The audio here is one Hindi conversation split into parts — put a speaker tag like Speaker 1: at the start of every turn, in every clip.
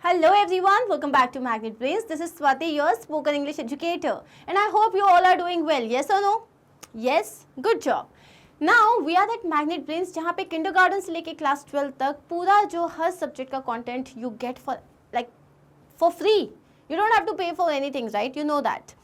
Speaker 1: Hello everyone, welcome back to Magnet Brains. This is Swati, your spoken English educator, and I hope you all are doing well. Yes or no? Yes, good job. Now we are at Magnet Brains, जहाँ पे kindergarten से लेके class 12 तक पूरा जो हर subject का content you get for free. You don't have to pay for anything, right? You know that.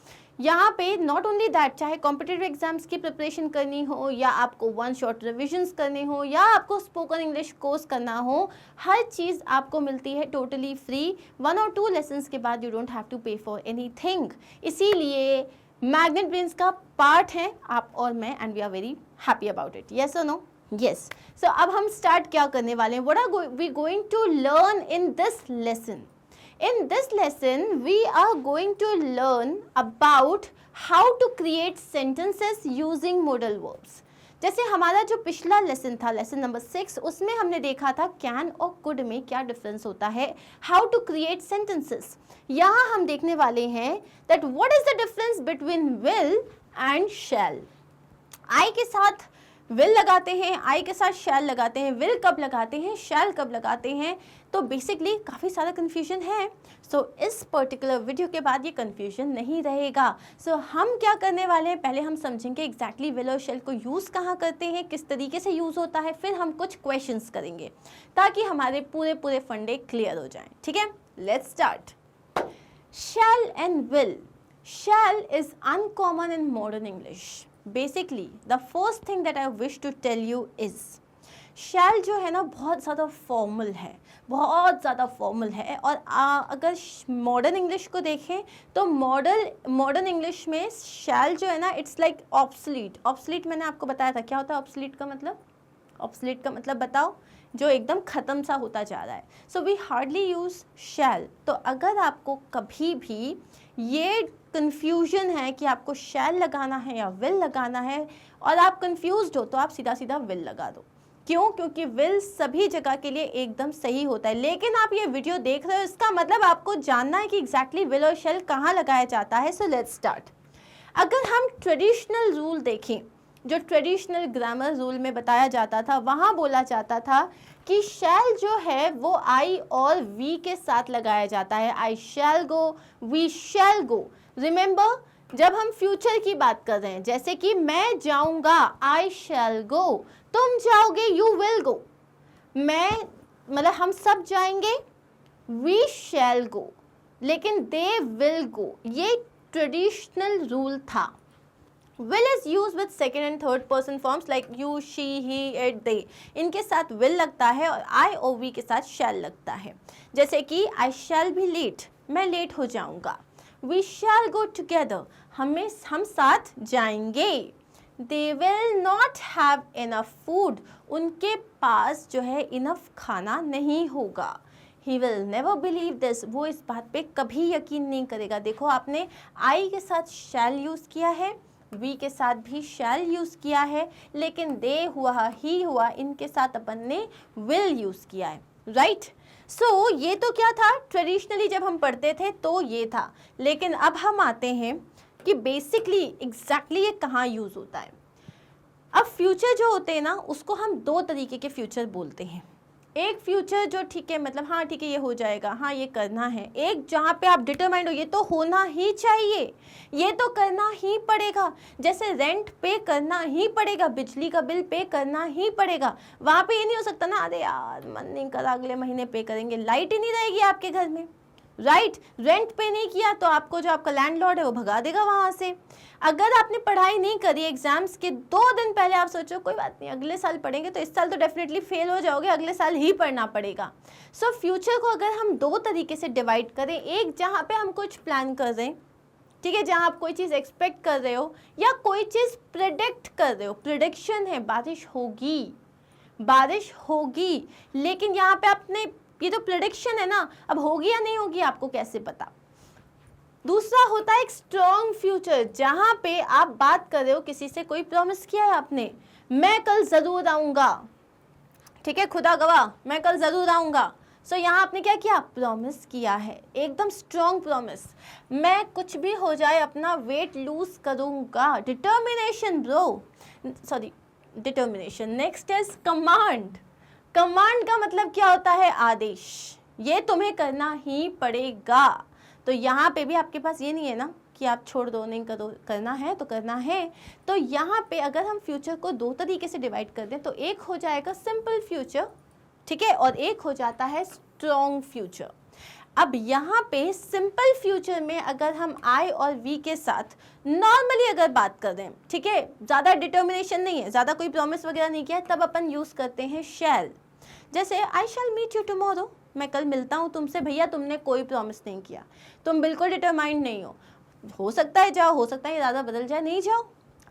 Speaker 1: यहाँ पे नॉट ओनली दैट, चाहे कॉम्पिटिटिव एग्जाम्स की प्रिपरेशन करनी हो या आपको वन शॉट रिविजन्स करने हो या आपको स्पोकन इंग्लिश कोर्स करना हो, हर चीज़ आपको मिलती है टोटली फ्री. 1 और 2 लेसन्स के बाद you don't have to pay for anything. इसीलिए मैग्नेट ब्रेन्स का पार्ट है आप और मैं, and we are very happy about it. Yes और नो? येस. सो अब हम स्टार्ट क्या करने वाले हैं? What are we going to learn in this lesson? In this lesson, we are going to learn about how to create sentences using modal verbs. जैसे हमारा जो पिछला लेसन था, लेसन नंबर 6, उसमें हमने देखा था कैन और कुड में क्या डिफरेंस होता है, हाउ टू क्रिएट सेंटेंसेस. यहाँ हम देखने वाले हैं that what is the difference between will and shall. I के साथ विल लगाते हैं, आई के साथ शैल लगाते हैं. विल कब लगाते हैं, शैल कब लगाते हैं? तो बेसिकली काफ़ी सारा कन्फ्यूजन है. सो इस पर्टिकुलर वीडियो के बाद ये कन्फ्यूजन नहीं रहेगा. सो हम क्या करने वाले हैं, पहले हम समझेंगे एग्जैक्टली विल और शैल को यूज़ कहाँ करते हैं, किस तरीके से यूज़ होता है, फिर हम कुछ क्वेश्चंस करेंगे ताकि हमारे पूरे फंडे क्लियर हो जाएं. ठीक है, let's start. Shall and will. Shall is uncommon in modern English. Basically the first thing that I wish to tell you is, shall जो है ना बहुत ज़्यादा फॉर्मल है, बहुत ज़्यादा फॉर्मल है. और अगर मॉडर्न इंग्लिश को देखें तो मॉडर्न इंग्लिश में शैल जो है ना इट्स लाइक ऑब्सलीट. ऑब्सलीट मैंने आपको बताया था. क्या होता है ऑब्सलीट का मतलब? ऑब्सलीट का मतलब बताओ? जो एकदम ख़त्म सा होता जा रहा है. सो वी हार्डली यूज़ शैल. तो अगर आपको कभी भी ये कन्फ्यूजन है कि आपको शैल लगाना है या विल लगाना है और आप कंफ्यूज्ड हो, तो आप सीधा सीधा विल लगा दो. क्यों? क्योंकि विल सभी जगह के लिए एकदम सही होता है. लेकिन आप ये वीडियो देख रहे हो, इसका मतलब आपको जानना है कि एग्जैक्टली विल और शैल कहाँ लगाया जाता है. सो लेट्स स्टार्ट. अगर हम ट्रेडिशनल रूल देखें, जो ट्रेडिशनल ग्रामर रूल में बताया जाता था, वहाँ बोला जाता था कि शैल जो है वो आई और वी के साथ लगाया जाता है. आई shall go, we shall go. Remember, जब हम फ्यूचर की बात कर रहे हैं, जैसे कि मैं जाऊंगा, आई शैल गो, तुम जाओगे, यू विल गो. मैं मतलब हम सब जाएंगे, वी शैल गो, लेकिन दे विल गो. ये ट्रेडिशनल रूल था. will is used with second and third person forms like you, she, he, it, they. इनके साथ will लगता है और I और we के साथ shall लगता है. जैसे कि I shall be late, मैं लेट हो जाऊंगा. We shall go together, हम साथ जाएंगे. They will not have enough food, उनके पास जो है enough खाना नहीं होगा. He will never believe this, वो इस बात पे कभी यकीन नहीं करेगा. देखो आपने I के साथ shall यूज़ किया है, वी के साथ भी शैल यूज़ किया है, लेकिन दे हुआ, ही हुआ, इनके साथ अपन ने विल यूज़ किया है. राइट. सो ये तो क्या था, ट्रेडिशनली जब हम पढ़ते थे तो ये था. लेकिन अब हम आते हैं कि बेसिकली एग्जैक्टली ये कहाँ यूज़ होता है. अब फ्यूचर जो होते हैं ना, उसको हम 2 तरीके के फ्यूचर बोलते हैं. एक फ्यूचर जो ठीक है, मतलब हाँ ठीक है ये हो जाएगा, हाँ ये करना है. एक जहाँ पे आप डिटरमाइंड हो, ये तो होना ही चाहिए, ये तो करना ही पड़ेगा. जैसे रेंट पे करना ही पड़ेगा, बिजली का बिल पे करना ही पड़ेगा. वहाँ पे ये नहीं हो सकता ना, अरे यार मन नहीं करा, अगले महीने पे करेंगे. लाइट ही नहीं रहेगी आपके घर में. राइट. रेंट पे नहीं किया तो आपको जो आपका लैंडलॉर्ड है वो भगा देगा वहाँ से. अगर आपने पढ़ाई नहीं करी, एग्जाम्स के 2 दिन पहले आप सोचो कोई बात नहीं अगले साल पढ़ेंगे, तो इस साल तो डेफिनेटली फेल हो जाओगे, अगले साल ही पढ़ना पड़ेगा. सो फ्यूचर को अगर हम 2 तरीके से डिवाइड करें, एक जहाँ पे हम कुछ प्लान कर रहे हैं, ठीक है, जहाँ आप कोई चीज़ एक्सपेक्ट कर रहे हो या कोई चीज़ प्रिडिक्ट कर रहे हो, प्रिडिक्शन है बारिश होगी, लेकिन यहाँ पे आपने, ये तो प्रेडिक्शन है ना, अब होगी या नहीं होगी आपको कैसे पता. दूसरा होता है एक स्ट्रॉन्ग फ्यूचर, जहां पे आप बात कर रहे हो, किसी से कोई प्रॉमिस किया है आपने, मैं कल ज़रूर आऊँगा, ठीक है, खुदा गवाह मैं कल ज़रूर आऊँगा. सो यहाँ आपने क्या किया, प्रॉमिस किया है, एकदम स्ट्रॉन्ग प्रॉमिस. मैं कुछ भी हो जाए अपना वेट लूज करूँगा. Determination bro, sorry determination. Next is command. Command का मतलब क्या होता है, आदेश. ये तुम्हें करना ही पड़ेगा। तो यहाँ पे भी आपके पास ये नहीं है ना कि आप छोड़ दो, नहीं करो, करना है तो करना है। तो यहाँ पे अगर हम फ्यूचर को दो तरीके से डिवाइड कर दें तो एक हो जाएगा सिंपल फ्यूचर, ठीक है, और एक हो जाता है स्ट्रॉन्ग फ्यूचर। अब यहाँ पे सिंपल फ्यूचर में अगर हम आई और वी के साथ नॉर्मली अगर बात कर दें, ठीक है, ज़्यादा डिटर्मिनेशन नहीं है, ज़्यादा कोई प्रॉमिस वगैरह नहीं किया है, तब अपन यूज़ करते हैं शैल। जैसे आई शैल मीट यू टुमारो, मैं कल मिलता हूँ तुमसे। भैया तुमने कोई प्रॉमिस नहीं किया, तुम बिल्कुल डिटरमाइंड नहीं हो सकता है जाओ, हो सकता है इरादा बदल जाए, नहीं जाओ।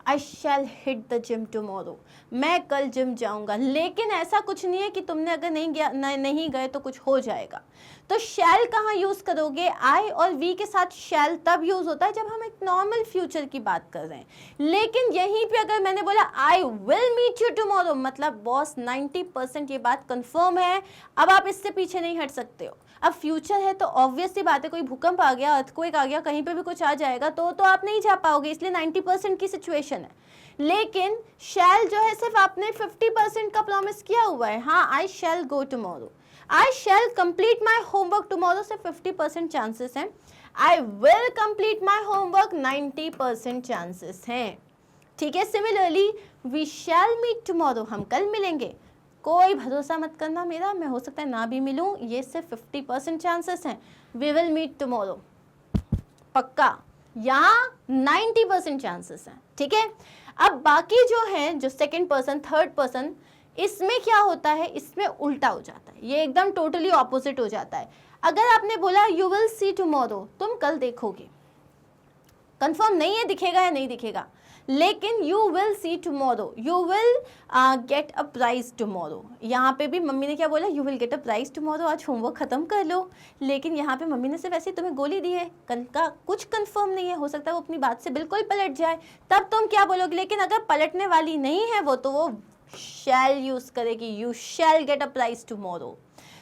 Speaker 1: आई शैल हिट द जिम टुमारो, मैं कल जिम जाऊंगा। लेकिन ऐसा कुछ नहीं है कि तुमने अगर नहीं गए तो कुछ हो जाएगा। तो शैल कहाँ यूज करोगे? आई और वी के साथ शैल तब यूज होता है जब हम एक नॉर्मल फ्यूचर की बात कर रहे हैं। लेकिन यहीं पे अगर मैंने बोला I will meet you tomorrow, मतलब बॉस 90% ये बात कंफर्म है, अब आप इससे पीछे नहीं हट सकते हो। अब फ्यूचर है तो ऑब्वियस सी बात है, कोई भूकंप आ गया, अर्थक्वेक आ गया, कहीं पे भी कुछ आ जाएगा तो आप नहीं जा पाओगे, इसलिए 90% की सिचुएशन है। लेकिन शैल जो है सिर्फ आपने 50% का प्रॉमिस किया हुआ है। हाँ, I shall go tomorrow, I shall complete my homework tomorrow से 50% चांसेस हैं, I will complete my homework 90% chances हैं। ठीक है, similarly we shall meet tomorrow, हम कल मिलेंगे, कोई भरोसा मत करना मेरा, मैं हो सकता है ना भी मिलूं, ये सिर्फ 50% चांसेस हैं। वी विल मीट टुमारो पक्का, यहाँ 90% चांसेस हैं। ठीक है, अब बाकी जो है, जो सेकंड पर्सन, थर्ड पर्सन, इसमें क्या होता है, इसमें उल्टा हो जाता है, ये एकदम टोटली ऑपोजिट हो जाता है। अगर आपने बोला यू विल सी टुमारो, तुम कल देखोगे, कंफर्म नहीं है दिखेगा या नहीं दिखेगा, लेकिन you will see tomorrow, you will get a prize tomorrow. यहाँ पे भी मम्मी ने क्या बोला, you will get a prize tomorrow, आज होमवर्क खत्म कर लो। लेकिन यहाँ पे मम्मी ने सिर्फ ऐसे तुम्हें गोली दी है, कल का कुछ कंफर्म नहीं है, हो सकता है वो अपनी बात से बिल्कुल पलट जाए, तब तुम क्या बोलोगे। लेकिन अगर पलटने वाली नहीं है वो, तो वो शैल यूज करेगी, you shall get a prize tomorrow.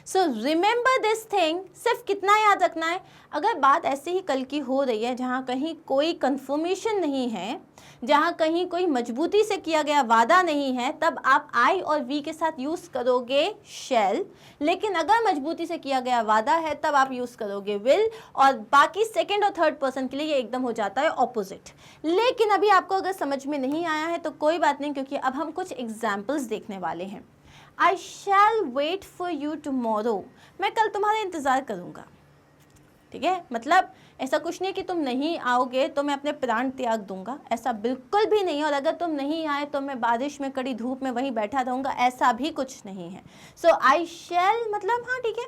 Speaker 1: So remember this thing, सिर्फ कितना याद रखना है, अगर बात ऐसे ही कल की हो रही है, जहाँ कहीं कोई कंफर्मेशन नहीं है, जहाँ कहीं कोई मजबूती से किया गया वादा नहीं है, तब आप आई और वी के साथ यूज़ करोगे शैल। लेकिन अगर मजबूती से किया गया वादा है तब आप यूज़ करोगे विल, और बाकी सेकेंड और थर्ड पर्सन के लिए ये एकदम हो जाता है ऑपोजिट। लेकिन अभी आपको अगर समझ में नहीं आया है तो कोई बात नहीं, क्योंकि अब हम कुछ एग्जाम्पल्स देखने वाले हैं। आई शैल वेट फॉर यू टुमारो, मैं कल तुम्हारा इंतज़ार करूँगा। ठीक है, मतलब ऐसा कुछ नहीं कि तुम नहीं आओगे तो मैं अपने प्राण त्याग दूंगा, ऐसा बिल्कुल भी नहीं है। और अगर तुम नहीं आए तो मैं बारिश में कड़ी धूप में वहीं बैठा रहूँगा, ऐसा भी कुछ नहीं है। सो आई शैल मतलब हाँ ठीक है,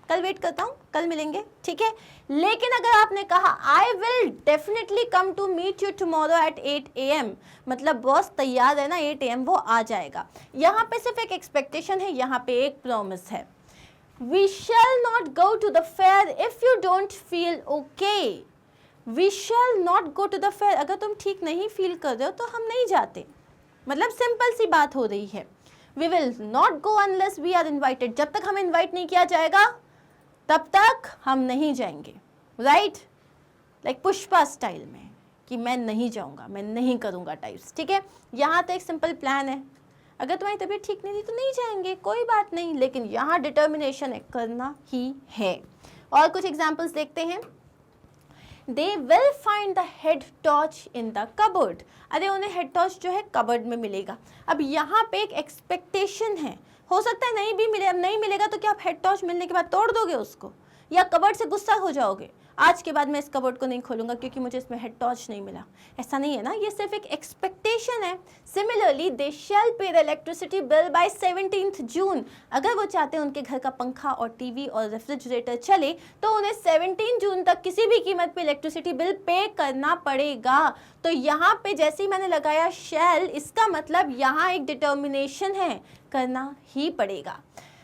Speaker 1: कल वेट करता हूँ, कल मिलेंगे, ठीक है। लेकिन अगर आपने कहा I will definitely come to meet you tomorrow at 8 AM, मतलब बॉस तैयार है ना, 8 AM वो आ जाएगा। यहाँ पे सिर्फ एक एक्सपेक्टेशन है, यहाँ पे एक प्रॉमिस है। We shall not go to the fair if you don't feel okay. We shall not go to the fair. अगर तुम ठीक नहीं फील कर रहे हो तो हम नहीं जाते, मतलब सिंपल सी बात हो रही है। We will not go unless we are invited. जब तक हमें इन्वाइट नहीं किया जाएगा तब तक हम नहीं जाएंगे, राइट? लाइक पुष्पा स्टाइल में कि मैं नहीं जाऊँगा, मैं नहीं करूँगा टाइप्स। ठीक है, यहाँ तो एक सिंपल प्लान है, अगर तुम्हारी तबीयत ठीक नहीं थी तो नहीं जाएंगे, कोई बात नहीं, लेकिन यहाँ डिटर्मिनेशन है, करना ही है। और कुछ एग्जाम्पल्स देखते हैं। They will find the head torch in the cupboard, अरे उन्हें हेड टॉर्च जो है कबर्ड में मिलेगा। अब यहाँ पे एक एक्सपेक्टेशन है, हो सकता है नहीं भी मिले। अब नहीं मिलेगा तो क्या आप हेड टॉर्च मिलने के बाद तोड़ दोगे उसको, या कबर्ड से गुस्सा हो जाओगे, आज के बाद मैं इस कबर्ड को नहीं खोलूंगा क्योंकि मुझे इसमें हेड टॉर्च नहीं मिला? ऐसा नहीं है ना, ये सिर्फ एक एक्सपेक्टेशन है। सिमिलरली दे शैल पे द इलेक्ट्रिसिटी बिल बाय 17 जून, अगर वो चाहते हैं उनके घर का पंखा और टीवी और रेफ्रिजरेटर चले तो उन्हें 17 जून तक किसी भी कीमत पे इलेक्ट्रिसिटी बिल पे करना पड़ेगा। तो यहाँ पे जैसे ही मैंने लगाया शैल, इसका मतलब यहाँ एक डिटर्मिनेशन है, करना ही पड़ेगा।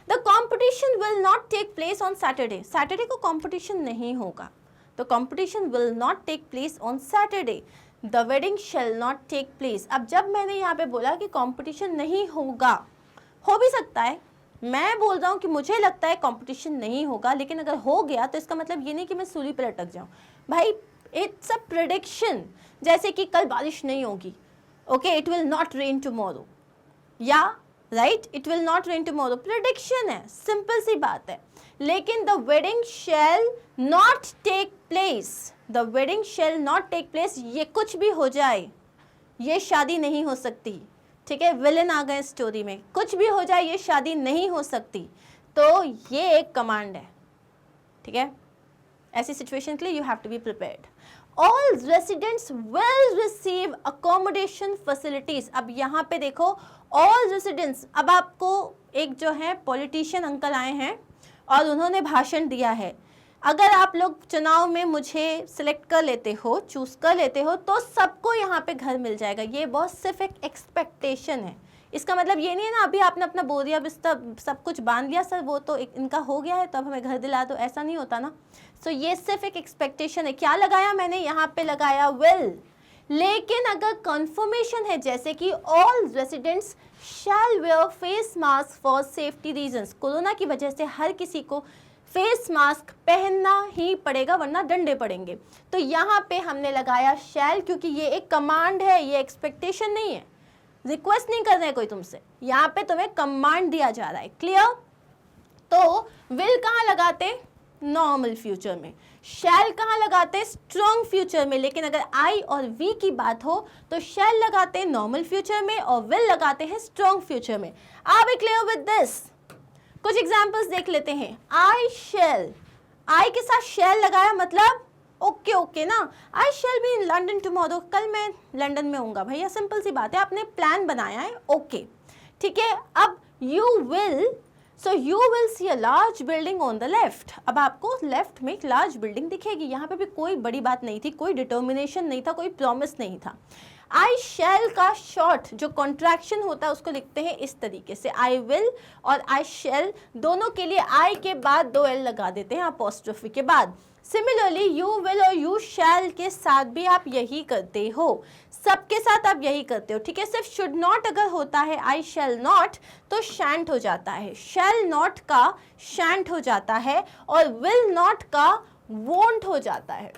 Speaker 1: The competition will not take place on Saturday, Saturday को कॉम्पिटिशन नहीं होगा, तो competition will not take place on Saturday. The wedding shall not take place, अब जब मैंने यहाँ पे बोला कि कॉम्पिटिशन नहीं होगा, हो भी सकता है, मैं बोल रहा हूँ कि मुझे लगता है कॉम्पिटिशन नहीं होगा, लेकिन अगर हो गया तो इसका मतलब ये नहीं कि मैं सूली पर लटक जाऊँ भाई, इट्स अ प्रेडिक्शन। जैसे कि कल बारिश नहीं होगी, okay, it will not rain tomorrow, yeah right, it will not rain tomorrow, prediction है, सिंपल सी बात है। लेकिन the wedding shall not take place, the wedding shall not take place, ये कुछ भी हो जाए ये शादी नहीं हो सकती, ठीक है, विलन आ गए स्टोरी में, कुछ भी हो जाए ये शादी नहीं हो सकती, तो ये एक कमांड है, ठीक है। ऐसी सिचुएशन के लिए you have to be prepared. All residents will receive accommodation facilities. अब यहाँ पे देखो ऑल रेसिडेंट्स, अब आपको एक जो है पॉलिटिशियन अंकल आए हैं और उन्होंने भाषण दिया है, अगर आप लोग चुनाव में मुझे सिलेक्ट कर लेते हो, चूज कर लेते हो, तो सबको यहाँ पे घर मिल जाएगा। ये बहुत सिर्फ एक एक्सपेक्टेशन है, इसका मतलब ये नहीं है ना अभी आपने अपना बोरिया बिस्तर सब कुछ बांध लिया, सर वो तो इनका हो गया है तो अब हमें घर दिला दो, ऐसा नहीं होता ना। सो ये सिर्फ एक एक्सपेक्टेशन है। क्या लगाया मैंने यहाँ पे, लगाया विल। लेकिन अगर कंफर्मेशन है जैसे कि all residents shall wear face mask for safety reasons, corona की वजह से हर किसी को फेस मास्क पहनना ही पड़ेगा वरना डंडे पड़ेंगे, तो यहाँ पे हमने लगाया शैल, क्योंकि ये एक कमांड है, ये एक्सपेक्टेशन नहीं है, रिक्वेस्ट नहीं कर रहे कोई तुमसे, यहाँ पे तुम्हें कमांड दिया जा रहा है। क्लियर? तो विल कहाँ लगाते, नॉर्मल फ्यूचर में, शैल कहाँ लगाते, स्ट्रॉन्ग फ्यूचर में। लेकिन अगर आई और वी की बात हो तो शैल लगाते हैं नॉर्मल फ्यूचर में और विल लगाते हैं स्ट्रॉन्ग फ्यूचर में। Are we clear with this? कुछ एग्जांपल्स देख लेते हैं। आई शैल, आई के साथ शैल लगाया मतलब ओके ओके ना, I shall be in London tomorrow, कल मैं लंदन में होऊंगा भैया, सिंपल सी बात है, आपने प्लान बनाया है, ओके ठीक है। अब you will, so you will C a large building on the left, अब आपको लेफ्ट में एक लार्ज बिल्डिंग दिखेगी। यहाँ पे भी कोई बड़ी बात नहीं थी, कोई डिटर्मिनेशन नहीं था, कोई प्रॉमिस नहीं था। आई शैल का शॉर्ट जो कॉन्ट्रैक्शन होता है उसको लिखते हैं इस तरीके से, आई विल और आई शैल दोनों के लिए आई के बाद 2 एल लगा देते हैं अपोस्ट्रोफी के बाद। सिमिलरली यू विल और यू शैल के साथ भी आप यही करते हो, सबके साथ आप यही करते हो, ठीक है। सिर्फ शुड नॉट अगर होता है आई शैल नॉट तो शैंट हो जाता है, शैल नॉट का शैंट हो जाता है और विल नॉट का वोंट हो जाता है।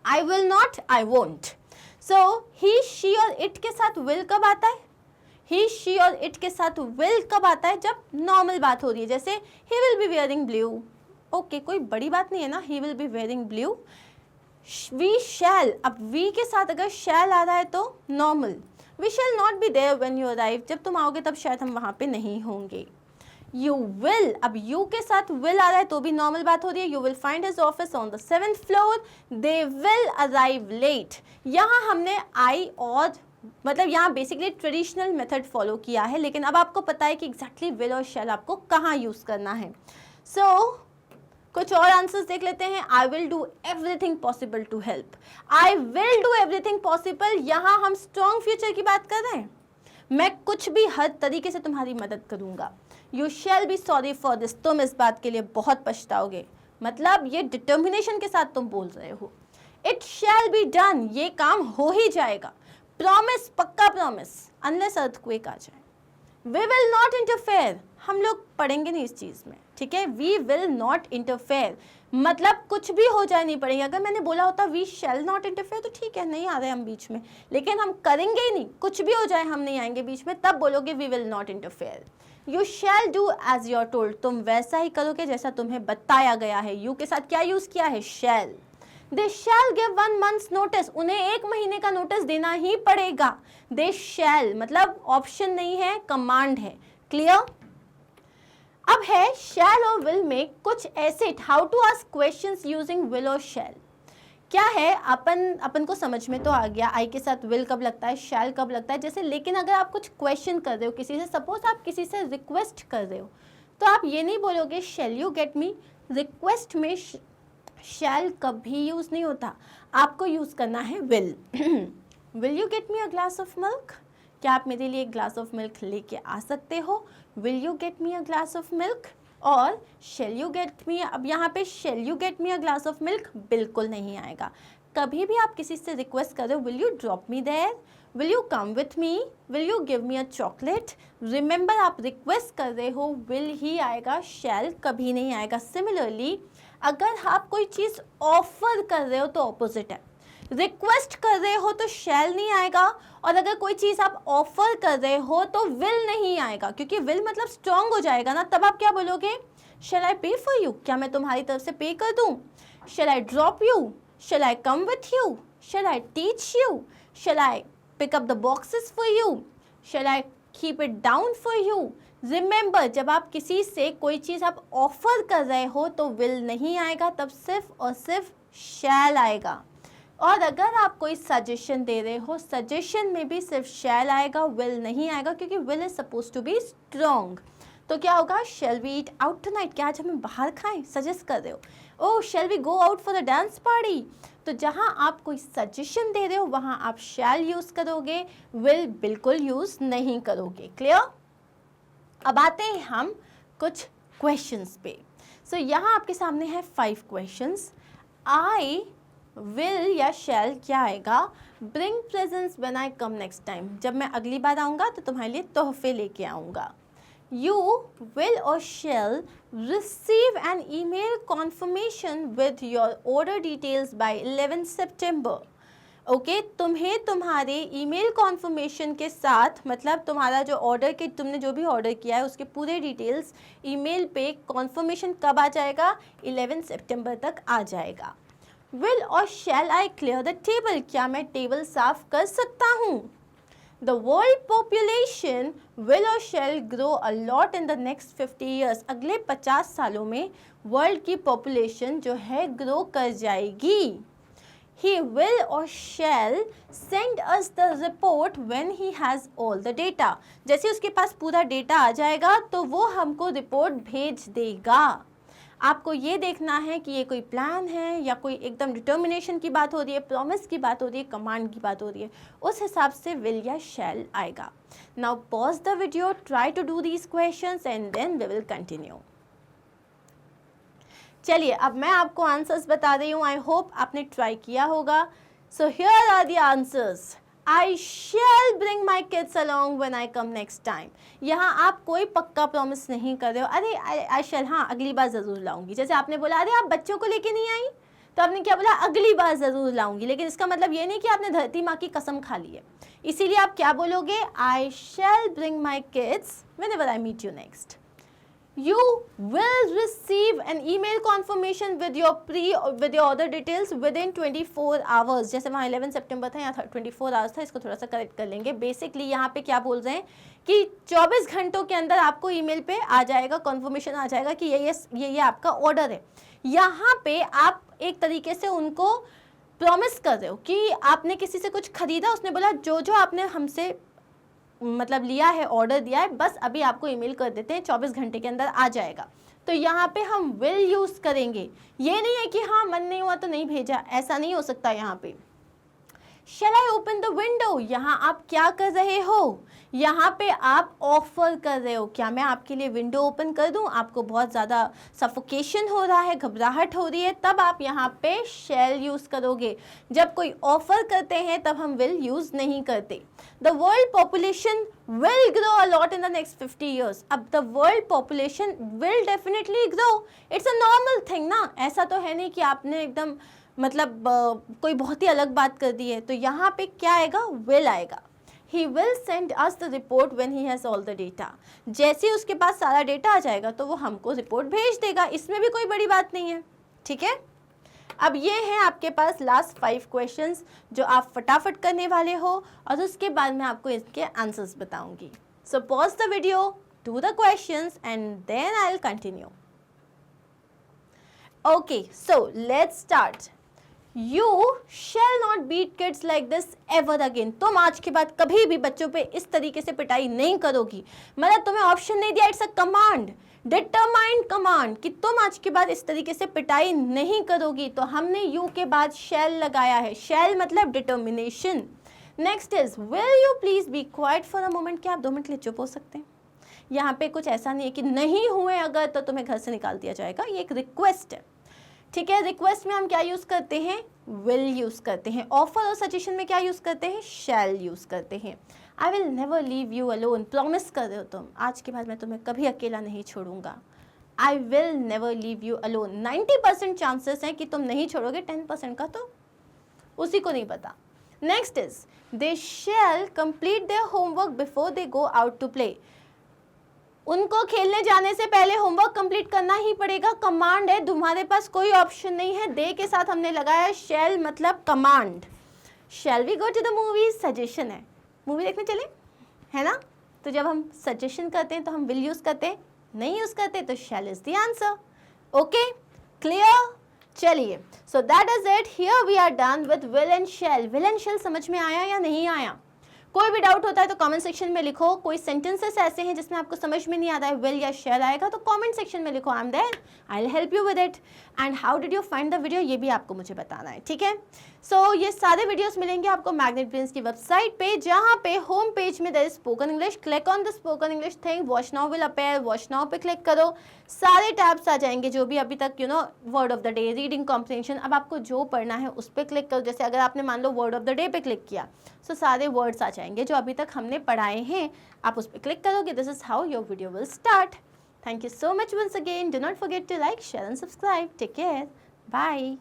Speaker 1: I will not, I won't. So he she और इट के साथ विल कब आता है, ही शी और इट के साथ विल कब आता है, जब नॉर्मल बात हो रही है, जैसे he will be wearing blue, okay कोई बड़ी बात नहीं है ना, he will be wearing blue. We shall, अब वी के साथ अगर शैल आ रहा है तो normal, we shall not be there when you arrive, जब तुम आओगे तब शायद हम वहाँ पे नहीं होंगे। यू विल, अब यू के साथ विल आ रहा है तो भी नॉर्मल बात हो रही है, you will find his office on the 7th floor, they will arrive late. यहाँ हमने आई और मतलब यहाँ बेसिकली ट्रेडिशनल मेथड फॉलो किया है, लेकिन अब आपको पता है कि एग्जैक्टली विल और शैल आपको कहाँ यूज़ करना है। सो कुछ और आंसर्स देख लेते हैं। I will do everything possible to help, I will do everything possible, यहाँ हम स्ट्रॉन्ग फ्यूचर की बात कर रहे हैं, मैं कुछ भी हर तरीके से तुम्हारी मदद करूंगा। You shall be sorry for this, तुम इस बात के लिए बहुत पछताओगे, मतलब ये डिटर्मिनेशन के साथ तुम बोल रहे हो। इट शैल बी डन, ये काम हो ही जाएगा। प्रॉमिस, पक्का प्रॉमिस, अनलेस अर्थक्वेक आ जाए। वी विल नॉट इंटरफेयर, हम लोग पढ़ेंगे नहीं इस चीज़ में, ठीक है। वी विल नॉट इंटरफेयर मतलब कुछ भी हो जाए नहीं पड़ेगा। अगर मैंने बोला होता वी शैल नॉट इंटरफेयर तो ठीक है, नहीं आ रहे हम बीच में, लेकिन हम करेंगे ही नहीं, कुछ भी हो जाए हम नहीं आएंगे बीच में, तब बोलोगे we will not interfere. You shall do as you're told, तुम वैसा ही करोगे जैसा तुम्हें बताया गया है। यू के साथ क्या यूज़ किया है, शैल। दे शैल गिव 1 month's नोटिस, उन्हें 1 महीने का नोटिस देना ही पड़ेगा। दे शैल मतलब ऑप्शन नहीं है, कमांड है। क्लियर? अब है शैल और विल में कुछ ऐसे how to ask questions using will और शैल। क्या है, अपन को समझ में तो आ गया आई के साथ विल कब लगता है, शैल कब लगता है जैसे, लेकिन अगर आप कुछ क्वेश्चन कर रहे हो किसी से, सपोज आप किसी से रिक्वेस्ट कर रहे हो, तो आप ये नहीं बोलोगे shall you get me. Request में शैल कभी यूज़ नहीं होता, आपको यूज़ करना है will. Will you get me a glass of milk, क्या आप मेरे लिए एक ग्लास ऑफ मिल्क लेके आ सकते हो। Will you get me a glass of milk. और शैल यू गेट मी, अब यहाँ पे shall you get me a glass of milk बिल्कुल नहीं आएगा। कभी भी आप किसी से रिक्वेस्ट कर रहे हो, will you drop me there, will you come with me, will you give me a chocolate, remember आप रिक्वेस्ट कर रहे हो, विल ही आएगा, शैल कभी नहीं आएगा। सिमिलरली अगर आप कोई चीज़ ऑफर कर रहे हो तो ऑपोजिट है, रिक्वेस्ट कर रहे हो तो शैल नहीं आएगा, और अगर कोई चीज़ आप ऑफर कर रहे हो तो विल नहीं आएगा, क्योंकि विल मतलब स्ट्रॉन्ग हो जाएगा ना। तब आप क्या बोलोगे, शैल आई पे फॉर यू, क्या मैं तुम्हारी तरफ से पे कर दूँ, shall I drop you, shall I come with you, shall I teach you, shall I pick up the boxes for you, shall I keep it down for you. Remember, जब आप किसी से कोई चीज़ आप ऑफर कर रहे हो तो विल नहीं आएगा, तब सिर्फ और सिर्फ शैल आएगा। और अगर आप कोई सजेशन दे रहे हो, सजेशन में भी सिर्फ शैल आएगा, विल नहीं आएगा, क्योंकि will is suppose to be strong. तो क्या होगा, shall we eat out tonight, क्या आज हम बाहर खाएं, सजेस्ट कर रहे हो। Oh shall we go out for the dance party, तो जहां आप कोई सजेशन दे रहे हो वहां आप शैल यूज करोगे, विल बिल्कुल यूज नहीं करोगे। क्लियर? अब आते हैं हम कुछ क्वेश्चंस पे। सो यहाँ आपके सामने है 5 क्वेश्चंस। आई विल या शैल क्या आएगा, bring presents when I come next time, जब मैं अगली बार आऊँगा तो तुम्हारे लिए तोहफे लेके आऊँगा। You will or shall receive an email confirmation with your order details by 11 September. Okay तुम्हें तुम्हारे ईमेल कॉन्फर्मेशन के साथ, मतलब तुम्हारा जो ऑर्डर के तुमने जो भी ऑर्डर किया है उसके पूरे डिटेल्स ईमेल पे कॉन्फर्मेशन कब आ जाएगा, 11 सितंबर तक आ जाएगा। विल और शैल आई क्लियर द टेबल, क्या मैं टेबल साफ कर सकता हूँ। The world population will or shall grow a lot in the next 50 years. अगले 50 सालों में वर्ल्ड की पॉपुलेशन जो है ग्रो कर जाएगी। He will or shall send us the report when he has all the data. जैसे उसके पास पूरा डेटा आ जाएगा तो वो हमको रिपोर्ट भेज देगा। आपको ये देखना है कि ये कोई प्लान है या कोई एकदम डिटर्मिनेशन की बात हो रही है, प्रॉमिस की बात हो रही है, कमांड की बात हो रही है, उस हिसाब से विल या शैल आएगा। Now pause the video, try to do these questions and then we will continue. चलिए अब मैं आपको आंसर्स बता रही हूँ, आई होप आपने ट्राई किया होगा। So here are the answers. I shall bring my kids along when I come next time. यहाँ आप कोई पक्का प्रॉमिस नहीं कर रहे हो, अरे I shall, हाँ अगली बार ज़रूर लाऊंगी। जैसे आपने बोला अरे आप बच्चों को लेके नहीं आई, तो आपने क्या बोला, अगली बार ज़रूर लाऊंगी, लेकिन इसका मतलब ये नहीं कि आपने धरती माँ की कसम खा ली है। इसीलिए आप क्या बोलोगे, I shall bring my kids whenever I meet you next. You will receive an email confirmation with your order details within 24 hours. जैसे वहाँ 11 सितंबर था, यहाँ 24 आवर्स था, इसको थोड़ा सा करेक्ट कर लेंगे। बेसिकली यहाँ पे क्या बोल रहे हैं कि 24 घंटों के अंदर आपको ईमेल पे आ जाएगा, कन्फर्मेशन आ जाएगा कि ये आपका ऑर्डर है। यहाँ पे आप एक तरीके से उनको प्रॉमिस कर रहे हो कि आपने किसी से कुछ खरीदा, उसने बोला जो जो आपने हमसे मतलब लिया है, ऑर्डर दिया है, बस अभी आपको ईमेल कर देते हैं, 24 घंटे के अंदर आ जाएगा। तो यहाँ पे हम विल यूज़ करेंगे। ये नहीं है कि हाँ मन नहीं हुआ तो नहीं भेजा, ऐसा नहीं हो सकता। यहाँ पे Shall I open the window, यहाँ आप क्या कर रहे हो, यहाँ पे आप ऑफर कर रहे हो, क्या मैं आपके लिए विंडो ओपन कर दूँ, आपको बहुत ज़्यादा सफोकेशन हो रहा है, घबराहट हो रही है, तब आप यहाँ पे shall यूज़ करोगे। जब कोई ऑफर करते हैं तब हम will यूज़ नहीं करते। The world population will grow a lot in the next 50 years. अब the world population will definitely grow. It's a normal thing ना, ऐसा तो है नहीं कि आपने एकदम मतलब कोई बहुत ही अलग बात कर दी है। तो यहाँ पे क्या आएगा, will आएगा। He will send us the report when he has all the data. जैसे उसके पास सारा डेटा आ जाएगा तो वो हमको रिपोर्ट भेज देगा, इसमें भी कोई बड़ी बात नहीं है। ठीक है, अब ये है आपके पास लास्ट 5 क्वेश्चंस जो आप फटाफट करने वाले हो और उसके बाद मैं आपको इसके आंसर्स बताऊंगी। So pause the video, do the questions and then I will continue. Okay, so let's start. You shall not beat kids like this ever again. तुम आज के बाद कभी भी बच्चों पे इस तरीके से पिटाई नहीं करोगी। मतलब तुम्हें ऑप्शन नहीं दिया, it's a command, determined command कि तुम आज के बाद इस तरीके से पिटाई नहीं करोगी। तो हमने यू के बाद shall लगाया है, shall मतलब determination. Next is will you please be quiet for a moment, क्या आप 2 मिनट के लिए चुप हो सकते हैं। यहाँ पे कुछ ऐसा नहीं है कि नहीं हुए अगर तो तुम्हें घर से निकाल दिया जाएगा, ये एक रिक्वेस्ट है। ठीक है, रिक्वेस्ट में हम क्या यूज़ करते हैं, विल यूज़ करते हैं। ऑफर और सजेशन में क्या यूज़ करते हैं, शैल यूज़ करते हैं। I will never leave you alone, promise कर रहे हो तुम, आज के बाद मैं तुम्हें कभी अकेला नहीं छोड़ूंगा। I will never leave you alone, 90% chances हैं कि तुम नहीं छोड़ोगे, 10% का तो उसी को नहीं पता। Next is they shall complete their homework before they go out to play. उनको खेलने जाने से पहले होमवर्क कंप्लीट करना ही पड़ेगा, कमांड है, तुम्हारे पास कोई ऑप्शन नहीं है। दे के साथ हमने लगाया शैल मतलब command. Shall we go to the movie, suggestion है, मूवी देखने चले, है ना। तो जब हम सजेशन करते हैं तो हम विल यूज करते हैं, नहीं यूज करते तो shall is the answer. Okay, clear. चलिए, so that is it, here we are done with will and shall. Will and shall समझ में आया या नहीं आया? कोई भी डाउट होता है तो कमेंट सेक्शन में लिखो। कोई सेंटेंसेस ऐसे हैं जिसमें आपको समझ में नहीं आता है विल या शैल आएगा तो कमेंट सेक्शन में लिखो, I am there, I will help you with it. And how did you find the video, ये भी आपको मुझे बताना है, ठीक है। सो ये सारे वीडियोस मिलेंगे आपको मैग्नेट ब्रेन्स की वेबसाइट पे, जहाँ पे होम पेज में there is spoken English. Click on the spoken English thing, watch now will appear, watch now पे क्लिक करो, सारे टैब्स आ जाएंगे जो भी अभी तक word of the day, reading comprehension, अब आपको जो पढ़ना है उस पर क्लिक करो। जैसे अगर आपने मान लो वर्ड ऑफ द डे पे क्लिक किया तो सारे वर्ड्स आ जाएंगे जो अभी तक हमने पढ़ाए हैं, आप उस पर क्लिक करोगे। This is how your video will start. Thank you so much once again. Do not forget to like, share and subscribe. Take care. Bye.